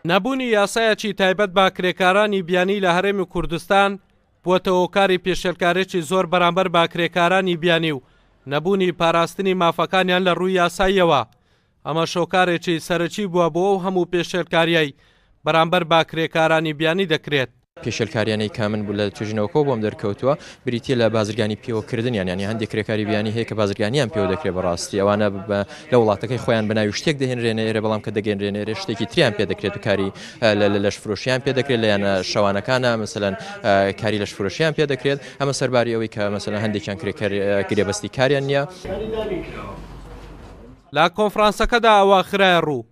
نەبوونی یاسایەکی تایبەت با کرێکارانی بیانی لە هەرێمی کوردستان بووەتە هۆکاری پێشێلکارێکی زۆر بەرامبەر با کرێکارانی بیانی و نەبوونی پاراستنی مافەکانیان لە ڕووی یاساییەوە. ئەمە شۆکارێکی سەرەکی بووە بۆ ئەو هەموو پێشێلکاریای بەرامبەر با کرێکارانی بیانی دەکرێت. پێشێلکاریانەی کامن بوو لە توێژینەوەکەوە بۆم دەرکەوتووە بریتە لە بازرگانی پێوەکردن یانی هەندێک کرێکاری بیانی هەیە کە بازرگانیان پێوە دەکرێت بەڕاستی ئەوانە لە وڵاتەکەی خۆیان بەناوی شتێک دەهێنرێنە ئێرە بەڵام کە دەگەێنرێنێرە شتێکی تریان پێ دەکرێت و کاری لەش فرۆشیان پێ دەکرێت لە یانە شەوانەکانە مەسەلەن کاری لەش فرۆشیان پێ دەکرێت ئەمە سەرباری ئەوەی کە مەسەلەن هەندێکیان گرێبەستی کاریان نییە. لە کۆنفرانسەکەدا ئەوە خرای ڕوو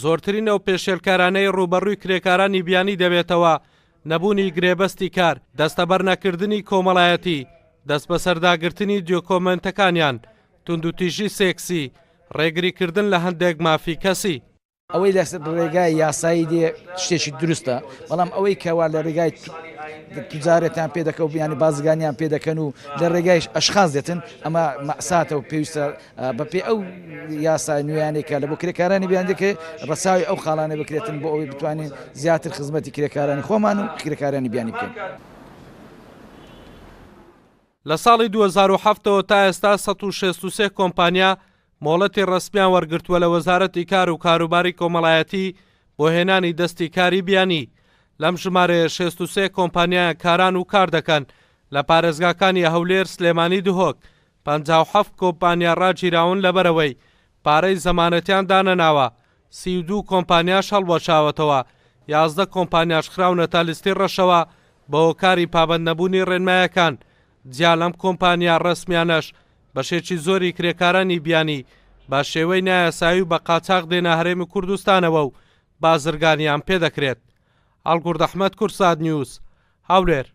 زۆرترینەوە پێشێلکارانەی ڕوبەڕووی کرێکارانی بیانی دەبێتەوە نەبوونی گرێبەستی کار، دەستەبەر نەکردنی کۆمەڵایەتی، دەست بە سەرداگرتنی دیۆکۆمنتەکانیان، توندوتیژی سێکسی، ڕێگریکردن لە هەندێک مافی کەسی. ئەوەی لە ڕێگای یاسایی دێ شتێکی دروستە، بەڵام ئەوەی کەوا لە ڕێگای توجارێتیان پێ دەکەن و بیانی بازرگانیان پێ دەکەن و لە ڕێگای ئەشخاص دێتن ئەمە مەساتە و پێویستە بەپێ ئەو یاسای نوێیانێکە لە بۆ کرێکارانی بیان دەکە ڕەساوی ئەو خاڵانە بکرێتن بۆ ئەوەی بتوانین زیاتر خزمەتی کرێکارانی خۆمان و کرێکارانی بیانی بکەین. لە ساڵی 2007ەوە تا ئێستا 163 کۆمپانیا مۆڵەتی ڕسمیان وەرگرتووە لە وەزارەتی کار و کاروباری کۆمەڵایەتی بۆ هێنانی دەستی کاری بیانی. لەم ژمارەیە 63 کۆمپانیایان کاران و کار دەکەن لە پارێزگاکانی هەولێر، سلێمانی، دهۆک. 57 کۆمپانیا ڕاگیراون لەبەرەوەی پارەی زەمانەتیان دانەناوە. 32 کۆمپانیاش هەڵبەشاوەتەوە. 11 کۆمپانیاش خراونەتە لیستی ڕەشەوە بە هۆکاری پابەند نەبوونی ڕێنمایەکان. جیا لەم کۆمپانیا ڕسمیانەش بەشێکی زۆری کرێکارانی بیانی با شێوەی نایاسایی و بە قاچاق دێنە هەرێمی کوردستانەوە و بازرگانیان پێ دەکرێت. ئەڵگورد ئەحمەد، کورسات نیوز، هەولێر.